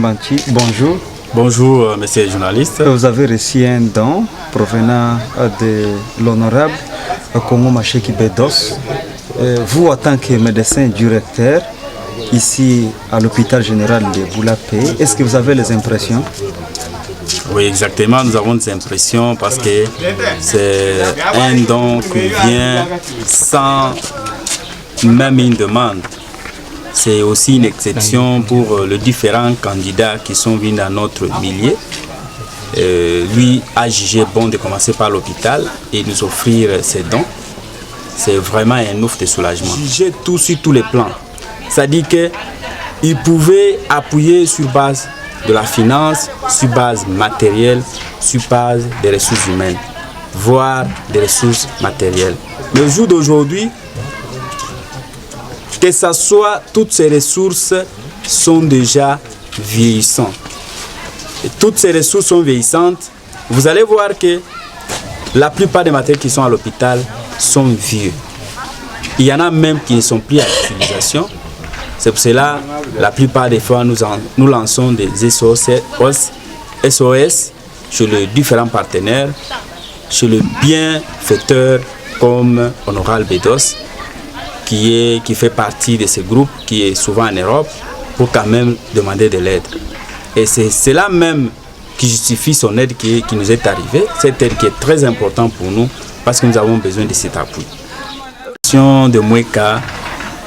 Banchi, bonjour. Bonjour, monsieur le journaliste. Vous avez reçu un don provenant de l'honorable Kongo Masheki Bedos. Vous, en tant que médecin directeur, ici à l'hôpital général de Boulapé, est-ce que vous avez les impressions? Oui, exactement, nous avons des impressions parce que c'est un don qui vient sans même une demande. C'est aussi une exception pour les différents candidats qui sont venus dans notre milieu. Lui a jugé bon de commencer par l'hôpital et nous offrir ces dons. C'est vraiment un offre de soulagement. Juger tout sur tous les plans. C'est-à-dire qu'il pouvait appuyer sur base de la finance, sur base matérielle, sur base des ressources humaines, voire des ressources matérielles. Le jour d'aujourd'hui, que ce soit, toutes ces ressources sont déjà vieillissantes. Et toutes ces ressources sont vieillissantes. Vous allez voir que la plupart des matériels qui sont à l'hôpital sont vieux. Il y en a même qui ne sont plus à l'utilisation. C'est pour cela, la plupart des fois, nous lançons des SOS chez les différents partenaires, chez le bienfaiteur comme Honorable Bedos, qui fait partie de ce groupe, qui est souvent en Europe, pour quand même demander de l'aide. Et c'est cela même qui justifie son aide qui nous est arrivée, cette aide qui est très importante pour nous, parce que nous avons besoin de cet appui. De Mweka,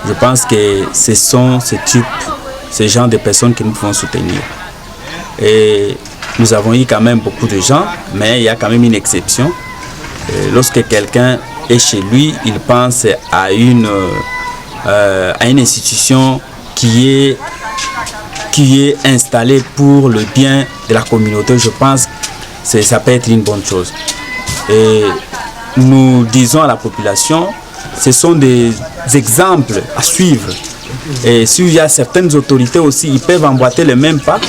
je pense que ce sont ce genre de personnes que nous pouvons soutenir. Et nous avons eu quand même beaucoup de gens, mais il y a quand même une exception. Lorsque quelqu'un est chez lui, il pense à une institution qui est installée pour le bien de la communauté. Je pense que ça peut être une bonne chose. Et nous disons à la population, ce sont des exemples à suivre. Et s'il y a certaines autorités aussi, ils peuvent emboîter le même pas.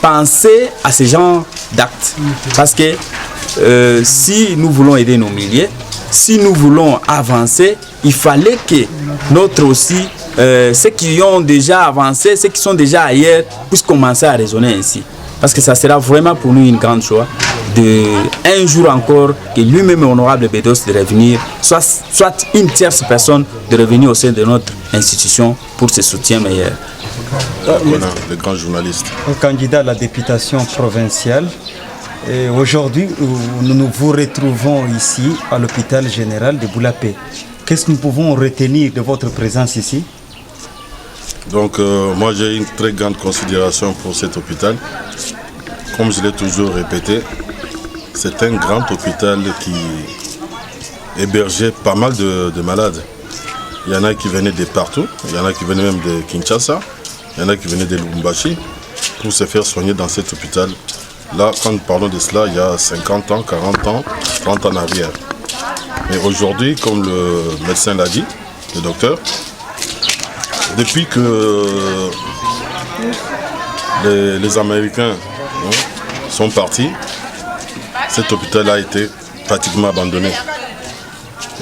Pensez à ce genre d'actes. Parce que si nous voulons aider nos milliers, si nous voulons avancer, il fallait que notre aussi, ceux qui ont déjà avancé, ceux qui sont déjà ailleurs, puissent commencer à raisonner ainsi. Parce que ça sera vraiment pour nous une grande joie de un jour encore que lui-même Honorable Bedos de revenir, soit une tierce personne de revenir au sein de notre institution pour ce soutien meilleur. Le grand journaliste. Un candidat à la députation provinciale. Aujourd'hui, nous vous retrouvons ici à l'hôpital général de Boulapé. Qu'est-ce que nous pouvons retenir de votre présence ici? Donc moi j'ai une très grande considération pour cet hôpital. Comme je l'ai toujours répété, c'est un grand hôpital qui hébergeait pas mal de malades. Il y en a qui venaient de partout, il y en a qui venaient même de Kinshasa, il y en a qui venaient de Lubumbashi pour se faire soigner dans cet hôpital. Là, quand nous parlons de cela, il y a 50 ans, 40 ans, 30 ans en arrière. Mais aujourd'hui, comme le médecin l'a dit, le docteur, depuis que les Américains sont partis, cet hôpital a été pratiquement abandonné.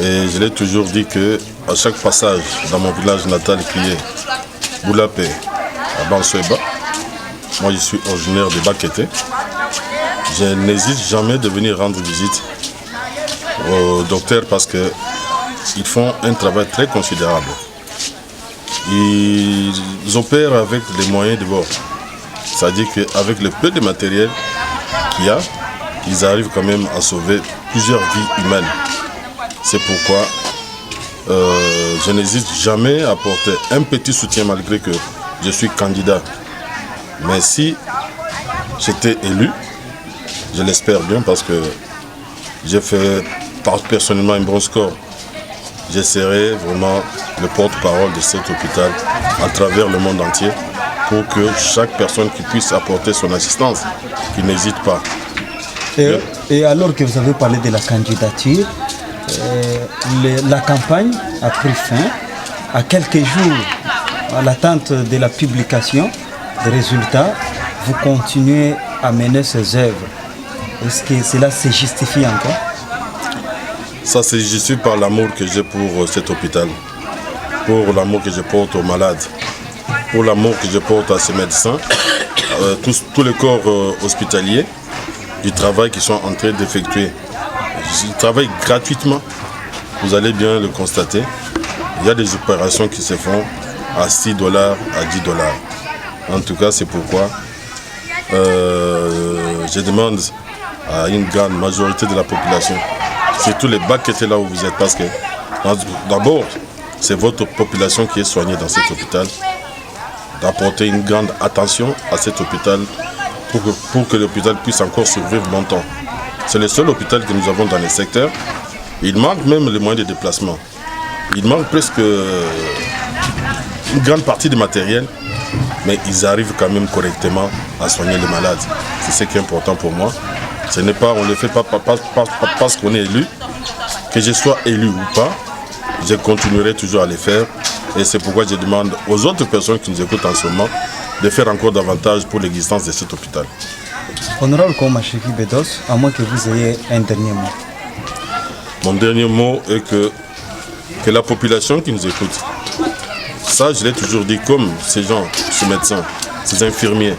Et je l'ai toujours dit qu'à chaque passage dans mon village natal qui est Boulapé, à Bansoueba, moi je suis originaire de Bakété, je n'hésite jamais de venir rendre visite aux docteurs parce qu'ils font un travail très considérable. Ils opèrent avec les moyens de bord. C'est-à-dire qu'avec le peu de matériel qu'il y a, ils arrivent quand même à sauver plusieurs vies humaines. C'est pourquoi je n'hésite jamais à apporter un petit soutien malgré que je suis candidat. Mais si j'étais élu, je l'espère bien parce que j'ai fait personnellement un bon score. Je serai vraiment le porte-parole de cet hôpital à travers le monde entier pour que chaque personne qui puisse apporter son assistance, qu'il n'hésite pas. Et alors que vous avez parlé de la candidature, la campagne a pris fin à quelques jours à l'attente de la publication des résultats. Vous continuez à mener ces œuvres. Est-ce que cela se justifie encore? Ça se justifie par l'amour que j'ai pour cet hôpital, pour l'amour que je porte aux malades, pour l'amour que je porte à ces médecins, tous les corps hospitaliers du travail qu'ils sont en train d'effectuer. Ils travaillent gratuitement, vous allez bien le constater. Il y a des opérations qui se font à $6, à $10. En tout cas, c'est pourquoi je demande à une grande majorité de la population, surtout les bacs qui étaient là où vous êtes, parce que d'abord, c'est votre population qui est soignée dans cet hôpital, d'apporter une grande attention à cet hôpital pour que l'hôpital puisse encore survivre longtemps. C'est le seul hôpital que nous avons dans le secteur. Il manque même les moyens de déplacement. Il manque presque une grande partie du matériel, mais ils arrivent quand même correctement à soigner les malades. C'est ce qui est important pour moi. Ce n'est pas, on ne le fait pas parce qu'on est élu. Que je sois élu ou pas, je continuerai toujours à le faire. Et c'est pourquoi je demande aux autres personnes qui nous écoutent en ce moment de faire encore davantage pour l'existence de cet hôpital. Honorable Komasheki Bedos, à moins que vous ayez un dernier mot. Mon dernier mot est que la population qui nous écoute, ça je l'ai toujours dit, comme ces gens, ces médecins, ces infirmiers,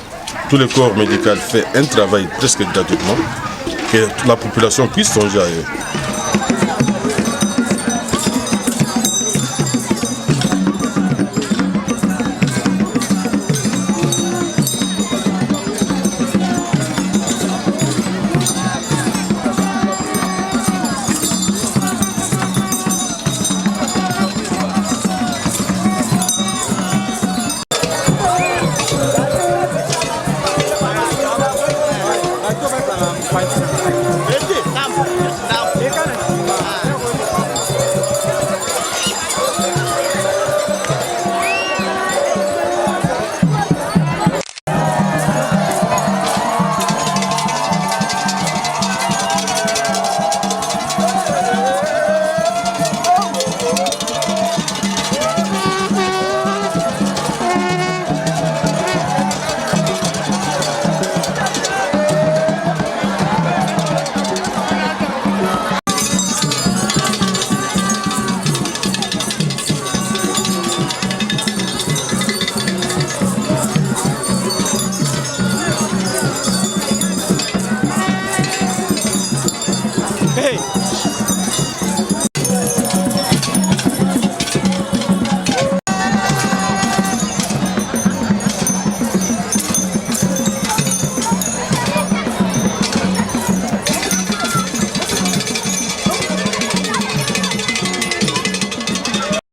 tout le corps médical fait un travail presque gratuitement, que la population puisse songer à eux. Fight.